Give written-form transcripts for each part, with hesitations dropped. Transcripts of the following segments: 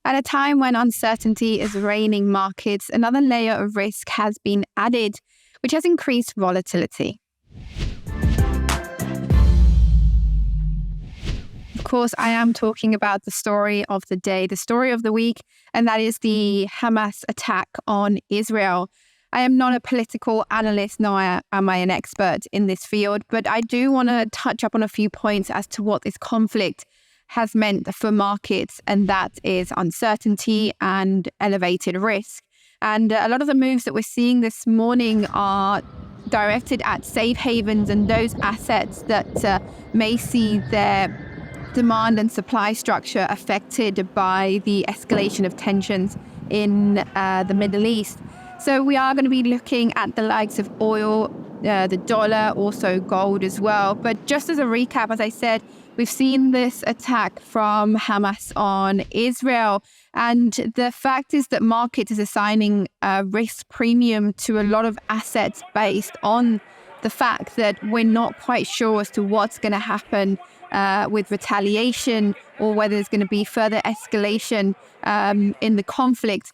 At a time when uncertainty is reigning markets, another layer of risk has been added, which has increased volatility. Of course, I am talking about the story of the day, the story of the week, and that is the Hamas attack on Israel. I am not a political analyst, nor am I an expert in this field, but I do want to touch up on a few points as to what this conflict has meant for markets, and that is uncertainty and elevated risk. And a lot of the moves that we're seeing this morning are directed at safe havens and those assets that may see their demand and supply structure affected by the escalation of tensions in the Middle East. So we are going to be looking at the likes of oil, the dollar, also gold as well. But just as a recap, as I said, we've seen this attack from Hamas on Israel. And the fact is that markets is assigning a risk premium to a lot of assets based on the fact that we're not quite sure as to what's going to happen with retaliation or whether there's going to be further escalation in the conflict.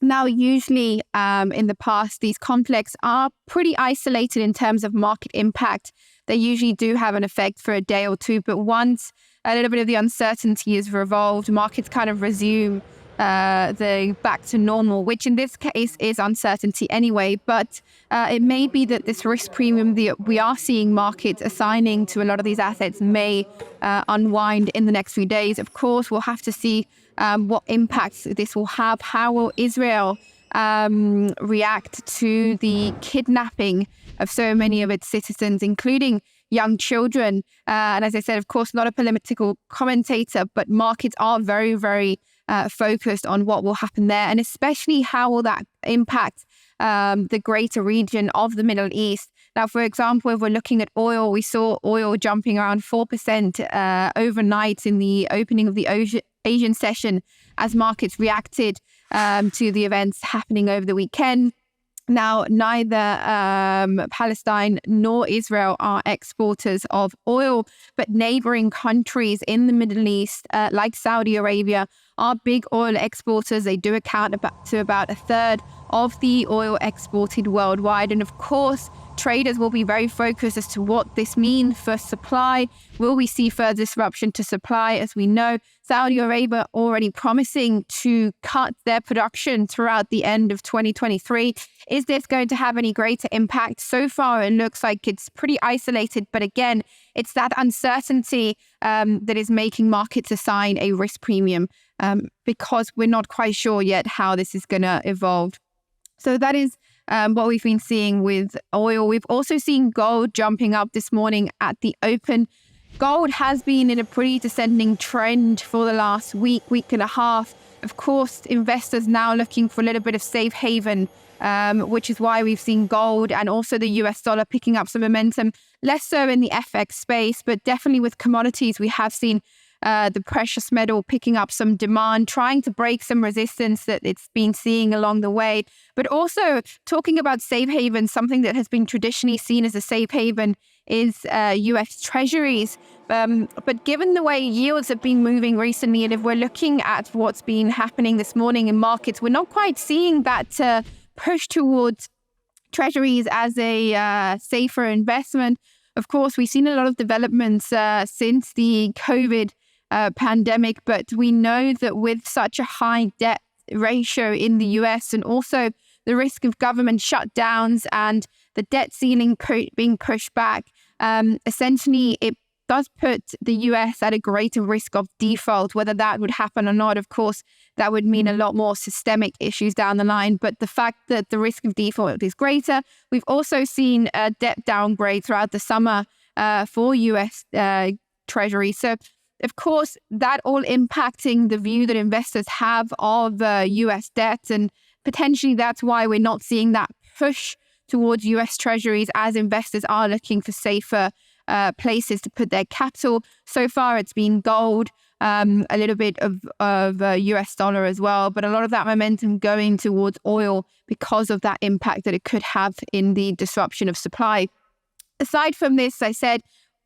Now, usually in the past, these conflicts are pretty isolated in terms of market impact. They usually do have an effect for a day or two, but once a little bit of the uncertainty is resolved, markets kind of resume the back to normal, which in this case is uncertainty anyway. But it may be that this risk premium that we are seeing markets assigning to a lot of these assets may unwind in the next few days. Of course, we'll have to see what impacts this will have. How will Israel react to the kidnapping of so many of its citizens, including young children? And as I said, of course, not a political commentator, but markets are very, very focused on what will happen there, and especially how will that impact the greater region of the Middle East. Now, for example, if we're looking at oil, we saw oil jumping around 4% overnight in the opening of the Asian session as markets reacted to the events happening over the weekend. Now, neither Palestine nor Israel are exporters of oil, but neighboring countries in the Middle East, like Saudi Arabia, are big oil exporters. They do account to about a third of the oil exported worldwide. And of course, traders will be very focused as to what this means for supply. Will we see further disruption to supply? As we know, Saudi Arabia already promising to cut their production throughout the end of 2023. Is this going to have any greater impact? So far, it looks like it's pretty isolated. But again, it's that uncertainty that is making markets assign a risk premium because we're not quite sure yet how this is going to evolve. So that is what we've been seeing with oil. We've also seen gold jumping up this morning at the open. Gold has been in a pretty descending trend for the last week and a half. Of course, investors now looking for a little bit of safe haven, which is why we've seen gold and also the US dollar picking up some momentum, less so in the FX space, but definitely with commodities. We have seen the precious metal picking up some demand, trying to break some resistance that it's been seeing along the way. But also talking about safe havens, something that has been traditionally seen as a safe haven is US Treasuries. But given the way yields have been moving recently, and if we're looking at what's been happening this morning in markets, we're not quite seeing that push towards Treasuries as a safer investment. Of course, we've seen a lot of developments since the COVID pandemic, but we know that with such a high debt ratio in the US and also the risk of government shutdowns and the debt ceiling being pushed back, essentially it does put the US at a greater risk of default. Whether that would happen or not, of course, that would mean a lot more systemic issues down the line. But the fact that the risk of default is greater, we've also seen a debt downgrade throughout the summer for US Treasury. So of course, that all impacting the view that investors have of US debt, and potentially that's why we're not seeing that push towards US Treasuries as investors are looking for safer places to put their capital. So far, it's been gold, a little bit of US dollar as well, but a lot of that momentum going towards oil because of that impact that it could have in the disruption of supply. Aside from this, I said,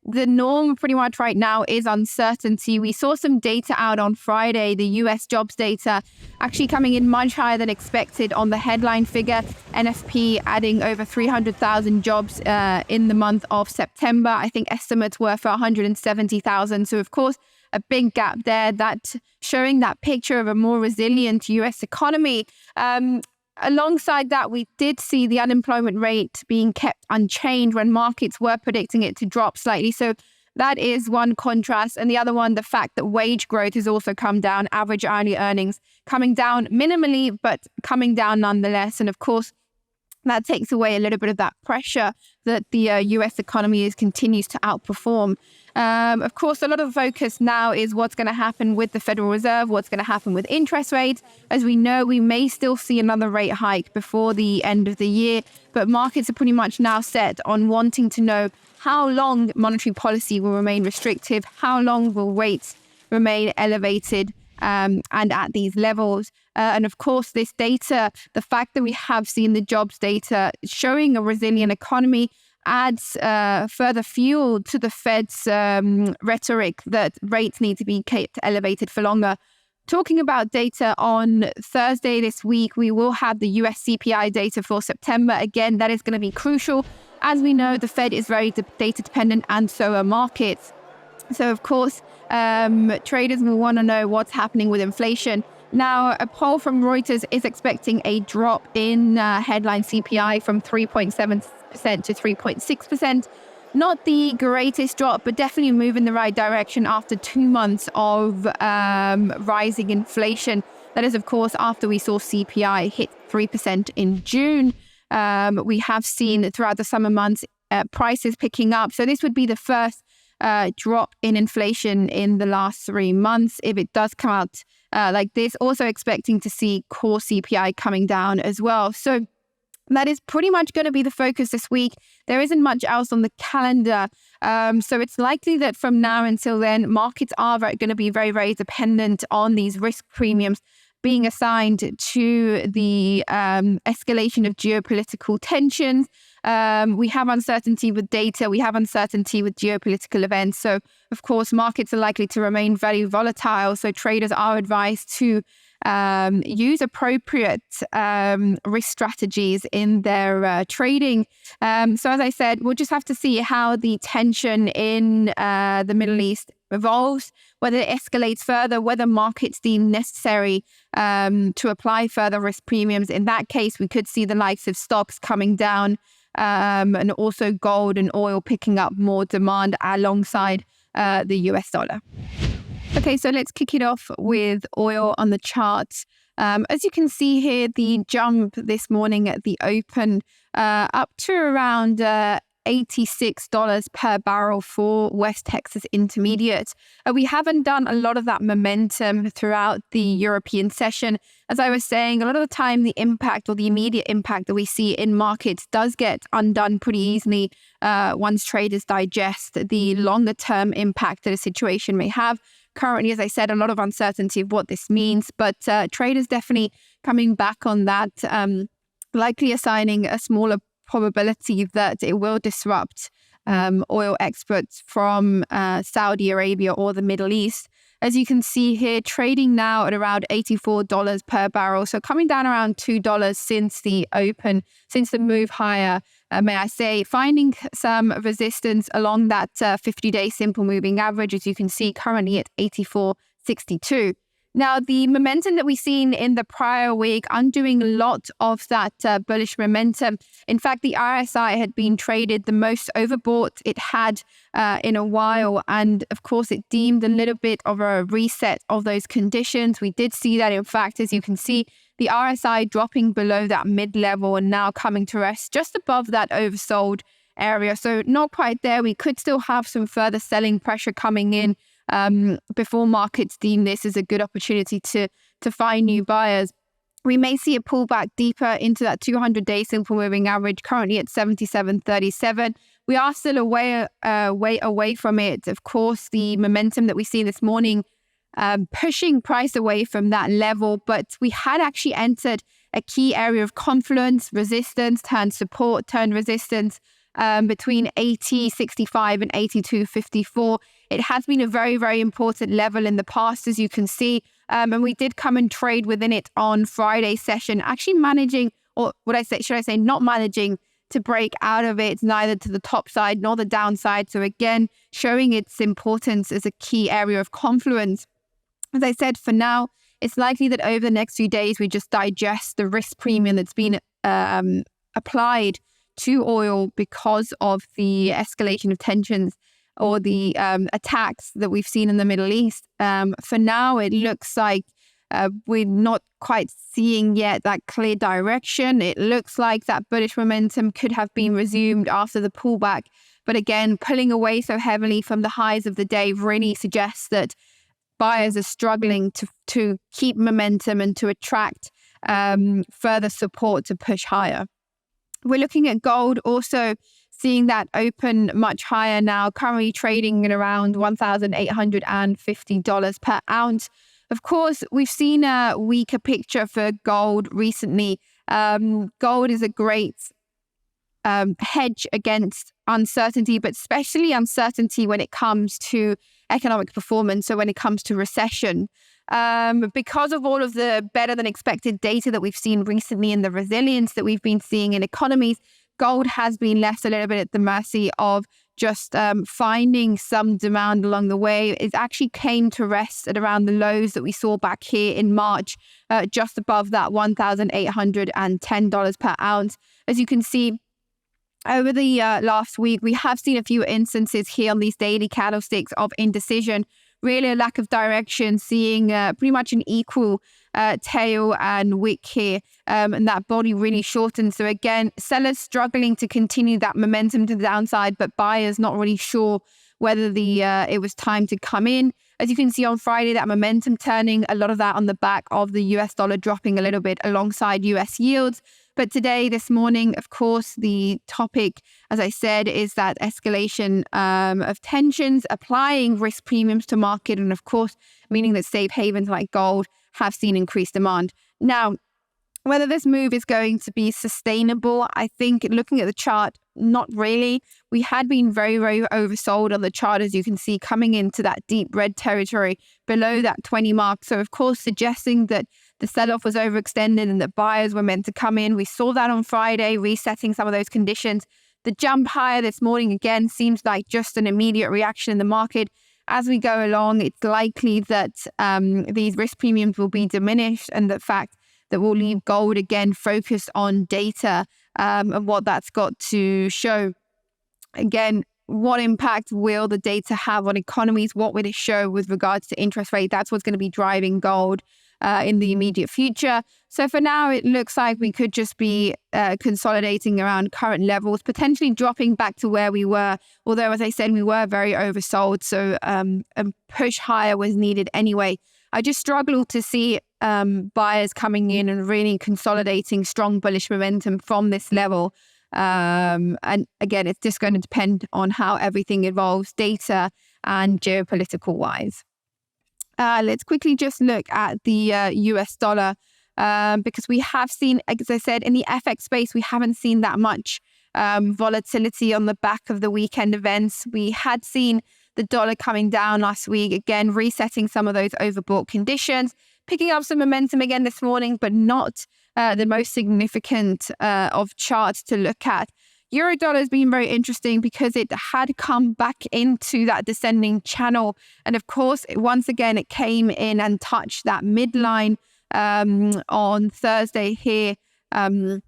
the norm pretty much right now is uncertainty. We saw some data out on Friday, the US jobs data actually coming in much higher than expected on the headline figure. NFP adding over 300,000 jobs in the month of September. I think estimates were for 170,000. So of course, a big gap there, that showing that picture of a more resilient US economy. Alongside that, we did see the unemployment rate being kept unchanged when markets were predicting it to drop slightly. So that is one contrast. And the other one, the fact that wage growth has also come down, average hourly earnings coming down minimally, but coming down nonetheless. And of course, that takes away a little bit of that pressure that the US economy continues to outperform. Of course, a lot of focus now is what's going to happen with the Federal Reserve, what's going to happen with interest rates. As we know, we may still see another rate hike before the end of the year, but markets are pretty much now set on wanting to know how long monetary policy will remain restrictive, how long will rates remain elevated and at these levels. And of course, this data, the fact that we have seen the jobs data showing a resilient economy, adds further fuel to the Fed's rhetoric that rates need to be kept elevated for longer. Talking about data on Thursday this week, we will have the US CPI data for September. Again, that is going to be crucial. As we know, the Fed is very data dependent, and so are markets. So, of course, traders will want to know what's happening with inflation. Now, a poll from Reuters is expecting a drop in headline CPI from 3.7% to 3.6%. Not the greatest drop, but definitely a move in the right direction after 2 months of rising inflation. That is, of course, after we saw CPI hit 3% in June. We have seen throughout the summer months prices picking up. So this would be the first drop in inflation in the last 3 months if it does come out like this. Also expecting to see core CPI coming down as well. So that is pretty much going to be the focus this week. There isn't much else on the calendar. So it's likely that from now until then, markets are going to be very, very dependent on these risk premiums being assigned to the escalation of geopolitical tensions. We have uncertainty with data. We have uncertainty with geopolitical events. So, of course, markets are likely to remain very volatile. So traders are advised to use appropriate risk strategies in their trading. So as I said, we'll just have to see how the tension in the Middle East evolves, whether it escalates further, whether markets deem necessary to apply further risk premiums. In that case, we could see the likes of stocks coming down and also gold and oil picking up more demand alongside the US dollar. Okay, so let's kick it off with oil on the charts. As you can see here, the jump this morning at the open up to around $86 per barrel for West Texas Intermediate. We haven't done a lot of that momentum throughout the European session. As I was saying, a lot of the time the impact or the immediate impact that we see in markets does get undone pretty easily once traders digest the longer term impact that a situation may have. Currently, as I said, a lot of uncertainty of what this means, but traders definitely coming back on that, likely assigning a smaller probability that it will disrupt oil exports from Saudi Arabia or the Middle East. As you can see here, trading now at around $84 per barrel. So coming down around $2 since the open, since the move higher, may I say, finding some resistance along that 50-day simple moving average, as you can see currently at 84.62. Now, the momentum that we've seen in the prior week, undoing a lot of that bullish momentum. In fact, the RSI had been traded the most overbought it had in a while. And of course, it deemed a little bit of a reset of those conditions. We did see that, in fact, as you can see, the RSI dropping below that mid-level and now coming to rest just above that oversold area. So not quite there. We could still have some further selling pressure coming in before markets deem this as a good opportunity to find new buyers. We may see a pullback deeper into that 200-day simple moving average, currently at 77.37. We are still a way away from it. Of course, the momentum that we see this morning pushing price away from that level, but we had actually entered a key area of confluence, resistance, turned support, turned resistance between 80.65 and 82.54. It has been a very, very important level in the past, as you can see. And we did come and trade within it on Friday's session, actually managing, or should I say not managing to break out of it, neither to the top side nor the downside. So again, showing its importance as a key area of confluence. As I said, for now, it's likely that over the next few days, we just digest the risk premium that's been applied to oil because of the escalation of tensions or the attacks that we've seen in the Middle East. For now, it looks like we're not quite seeing yet that clear direction. It looks like that bullish momentum could have been resumed after the pullback. But again, pulling away so heavily from the highs of the day really suggests that buyers are struggling to keep momentum and to attract further support to push higher. We're looking at gold, also seeing that open much higher now, currently trading at around $1,850 per ounce. Of course, we've seen a weaker picture for gold recently. Gold is a great hedge against uncertainty, but especially uncertainty when it comes to economic performance. So when it comes to recession, because of all of the better than expected data that we've seen recently and the resilience that we've been seeing in economies, gold has been left a little bit at the mercy of just finding some demand along the way. It actually came to rest at around the lows that we saw back here in March, just above that $1,810 per ounce. As you can see, over the last week, we have seen a few instances here on these daily candlesticks of indecision, really a lack of direction, seeing pretty much an equal tail and wick here, and that body really shortened. So again, sellers struggling to continue that momentum to the downside, but buyers not really sure whether it was time to come in. As you can see on Friday, that momentum turning, a lot of that on the back of the US dollar dropping a little bit alongside US yields. But today, this morning, of course, the topic, as I said, is that escalation of tensions, applying risk premiums to market, and of course, meaning that safe havens like gold have seen increased demand. Now, whether this move is going to be sustainable, I think looking at the chart, not really. We had been very, very oversold on the chart, as you can see, coming into that deep red territory below that 20 mark. So, of course, suggesting that the sell-off was overextended and that buyers were meant to come in. We saw that on Friday, resetting some of those conditions. The jump higher this morning, again, seems like just an immediate reaction in the market. As we go along, it's likely that these risk premiums will be diminished, and the fact that we'll leave gold again focused on data and what that's got to show. Again, what impact will the data have on economies? What will it show with regards to interest rate? That's what's going to be driving gold in the immediate future. So for now, it looks like we could just be consolidating around current levels, potentially dropping back to where we were. Although, as I said, we were very oversold, so a push higher was needed anyway. I just struggle to see buyers coming in and really consolidating strong bullish momentum from this level. And again, it's just going to depend on how everything evolves, data and geopolitical wise. Let's quickly just look at the US dollar because we have seen, as I said, in the FX space, we haven't seen that much volatility on the back of the weekend events. We had seen the dollar coming down last week, again, resetting some of those overbought conditions, picking up some momentum again this morning, but not the most significant of charts to look at. Euro dollar has been very interesting because it had come back into that descending channel. And of course, once again, it came in and touched that midline on Thursday here. And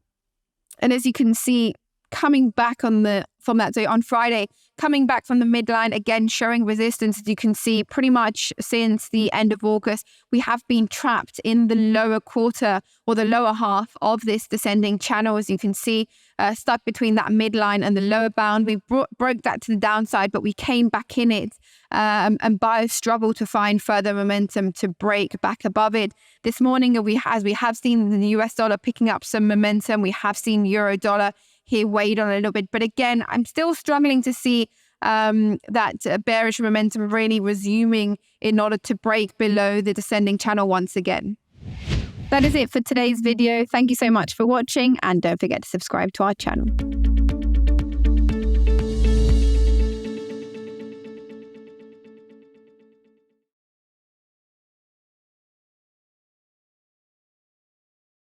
as you can see, coming back from that, so on Friday, coming back from the midline, again, showing resistance. As you can see, pretty much since the end of August, we have been trapped in the lower quarter or the lower half of this descending channel. As you can see, stuck between that midline and the lower bound. We broke that to the downside, but we came back in it. And buyers struggle to find further momentum to break back above it. This morning, as we have seen the US dollar picking up some momentum, we have seen Euro dollar here weighed on a little bit. But again, I'm still struggling to see that bearish momentum really resuming in order to break below the descending channel once again. That is it for today's video. Thank you so much for watching, and don't forget to subscribe to our channel.